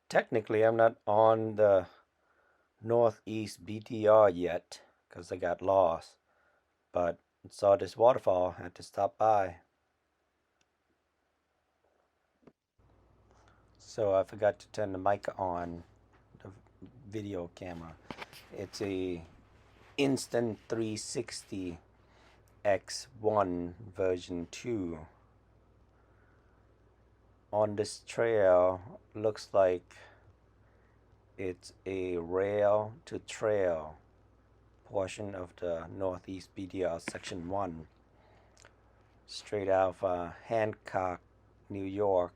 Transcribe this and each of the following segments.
Technically, I'm not on the Northeast BDR yet because I got lost, but saw this waterfall, had to stop by. So I forgot to turn the mic on, the video camera. It's a Instant 360 X1 version 2. On this trail, looks like it's a rail to trail portion of the Northeast BDR Section 1, straight out of Hancock, New York.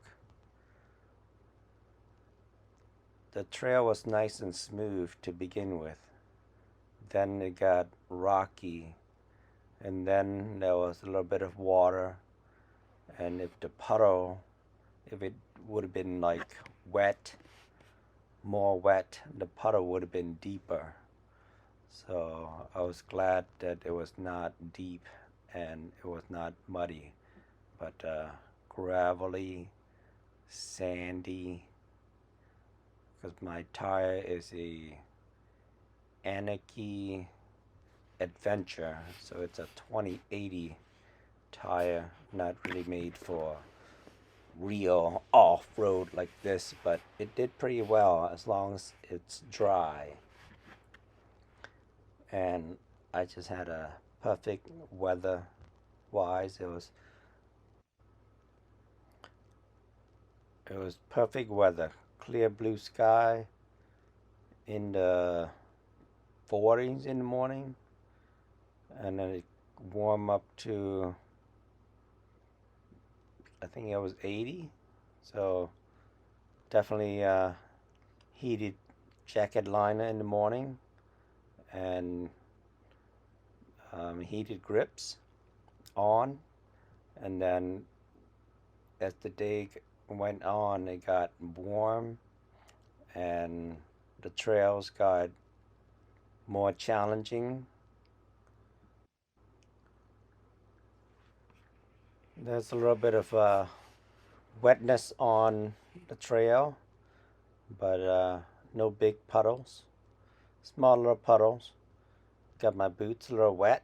The trail was nice and smooth to begin with. Then it got rocky, and then there was a little bit of water, and if it would have been like wet, more wet, the puddle would have been deeper. So I was glad that it was not deep and it was not muddy, but gravelly, sandy, because my tire is a Anarchy Adventure, so it's a 2080 tire, not really made for real off-road like this, but it did pretty well as long as it's dry. And I just had a perfect weather wise. It was perfect weather, clear blue sky in the 40s in the morning, and then it warmed up to, I think it was 80. So definitely heated jacket liner in the morning, and heated grips on, and then as the day went on, it got warm and the trails got more challenging. There's a little bit of wetness on the trail, but no big puddles, small little puddles. Got my boots a little wet.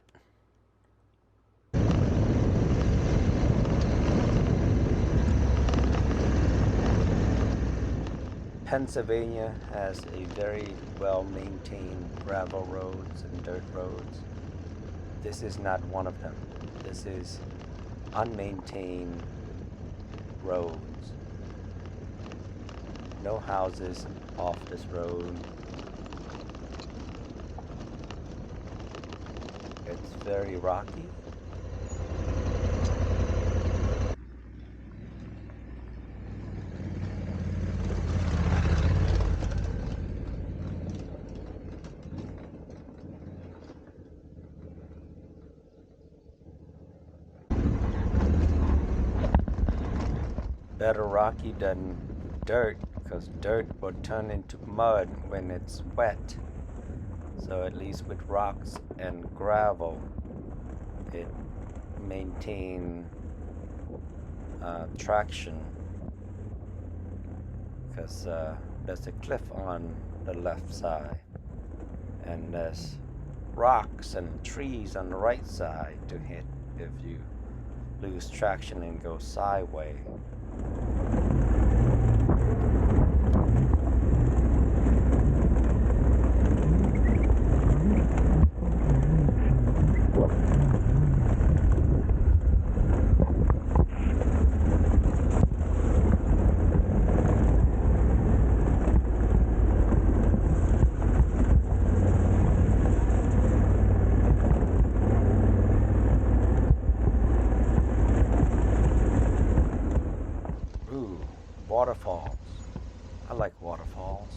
Pennsylvania has a very well-maintained gravel roads and dirt roads. This is not one of them. This is unmaintained roads. No houses off this road. It's very rocky. Better rocky than dirt, because dirt will turn into mud when it's wet. So at least with rocks and gravel, it maintains traction, because there's a cliff on the left side, and there's rocks and trees on the right side to hit if you lose traction and go sideways. Waterfalls. I like waterfalls.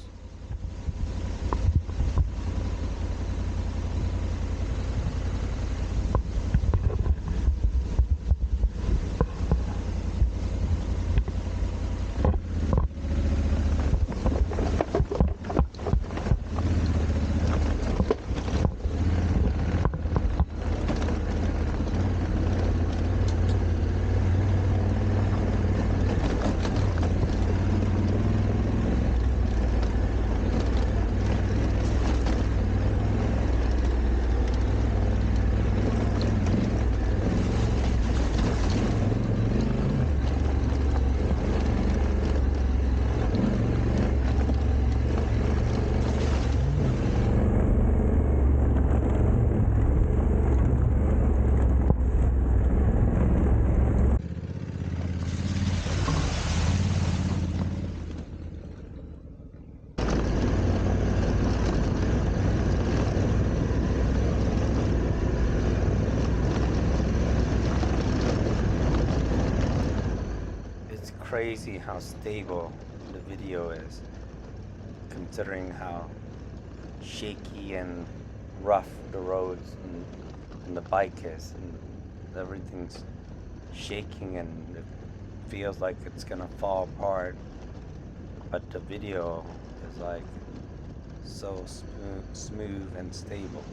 crazy how stable the video is, considering how shaky and rough the roads and the bike is, and everything's shaking and it feels like it's gonna fall apart, but the video is like so smooth and stable.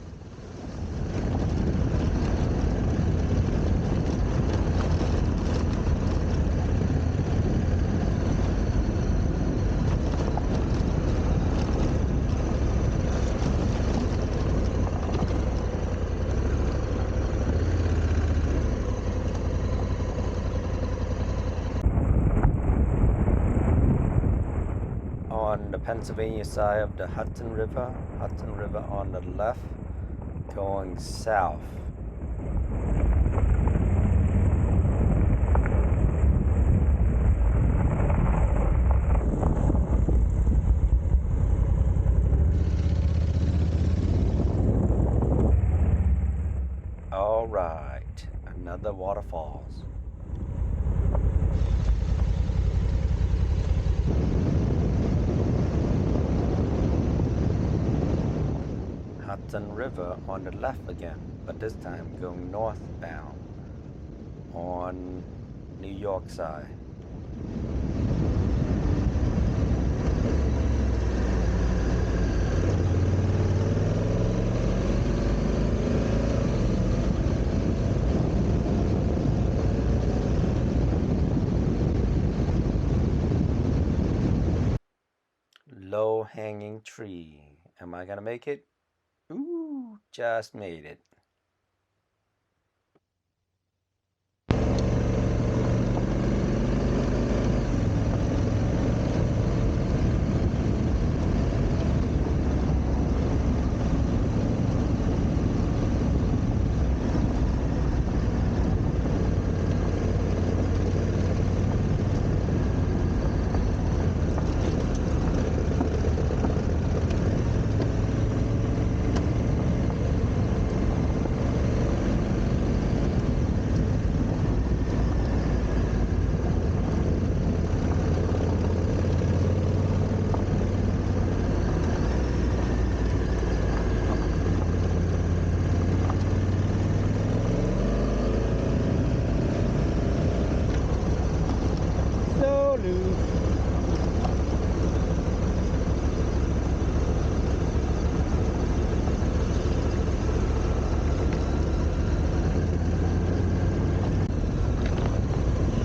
On the Pennsylvania side of the Hudson River on the left, going south. All right, another waterfalls. Hudson River on the left again, but this time going northbound on New York side. Low hanging tree. Am I gonna make it? Ooh, just made it.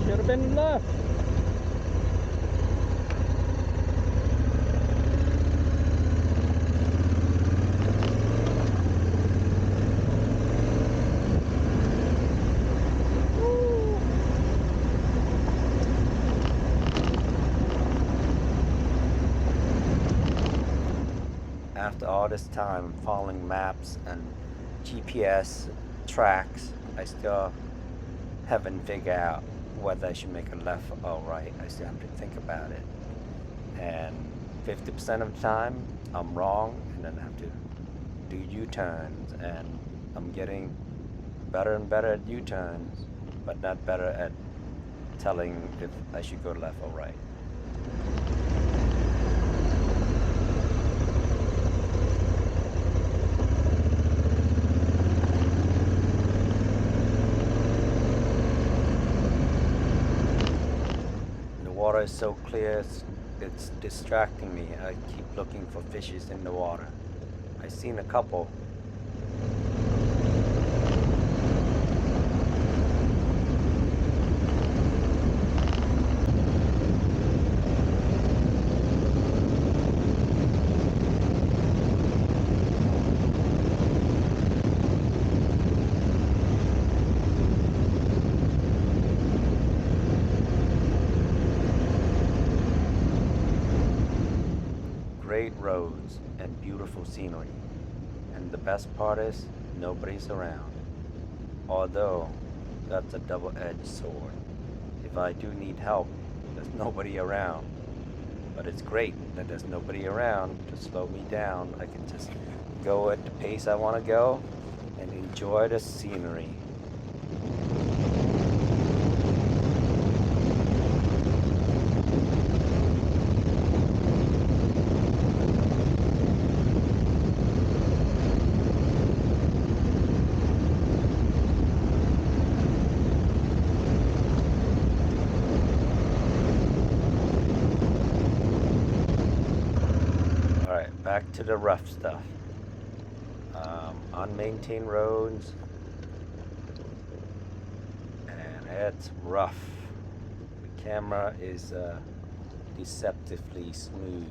Should have been left. After all this time following maps and GPS tracks, I still haven't figured out whether I should make a left or right. I still have to think about it. And 50% of the time, I'm wrong, and then I have to do U-turns. And I'm getting better and better at U-turns, but not better at telling if I should go left or right. The water is so clear, it's distracting me. I keep looking for fishes in the water. I've seen a couple. Great roads and beautiful scenery. And the best part is, nobody's around. Although, that's a double-edged sword. If I do need help, there's nobody around. But it's great that there's nobody around to slow me down. I can just go at the pace I want to go and enjoy the scenery. back to the rough stuff. Unmaintained roads, and it's rough. The camera is deceptively smooth.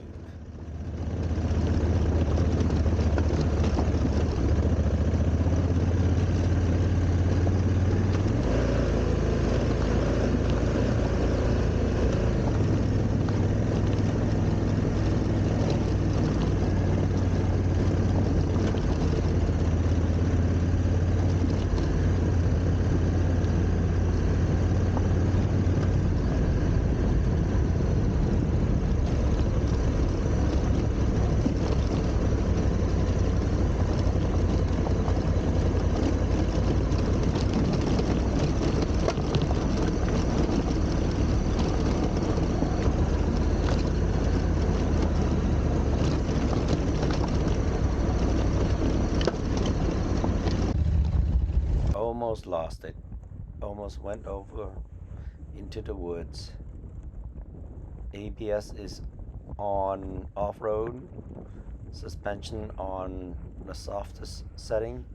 Almost lost it. Almost went over into the woods. ABS is on off-road. Suspension on the softest setting.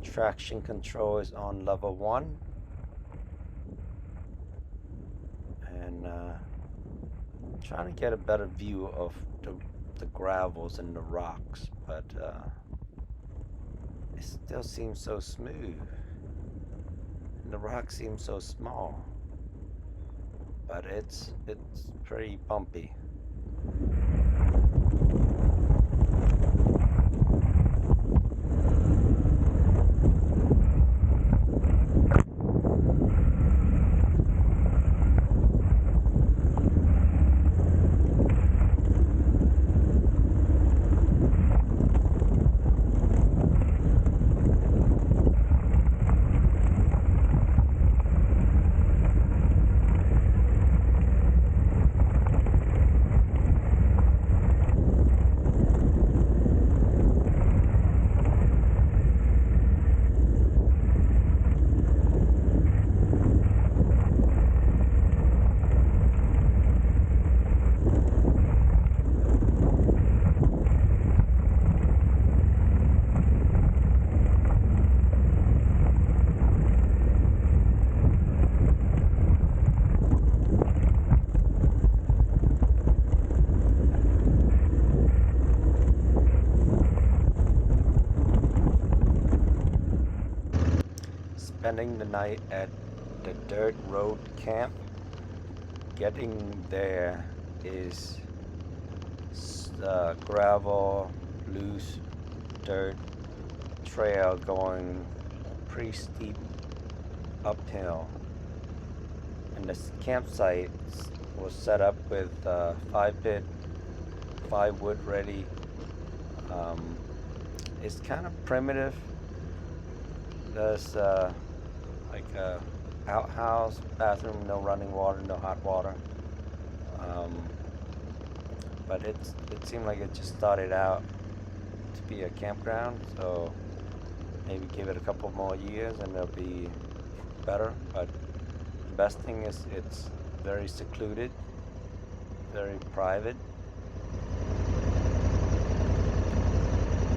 Traction control is on level 1. And trying to get a better view of the gravels and the rocks, but it still seems so smooth. And the rock seems so small. But it's pretty bumpy. Spending the night at the dirt road camp. Getting there is gravel, loose dirt trail going pretty steep uphill. And this campsite was set up with 5-pit, 5 wood ready. It's kind of primitive. There's like a outhouse, bathroom, no running water, no hot water. But it seemed like it just started out to be a campground, so maybe give it a couple more years and it'll be better. But the best thing is it's very secluded, very private.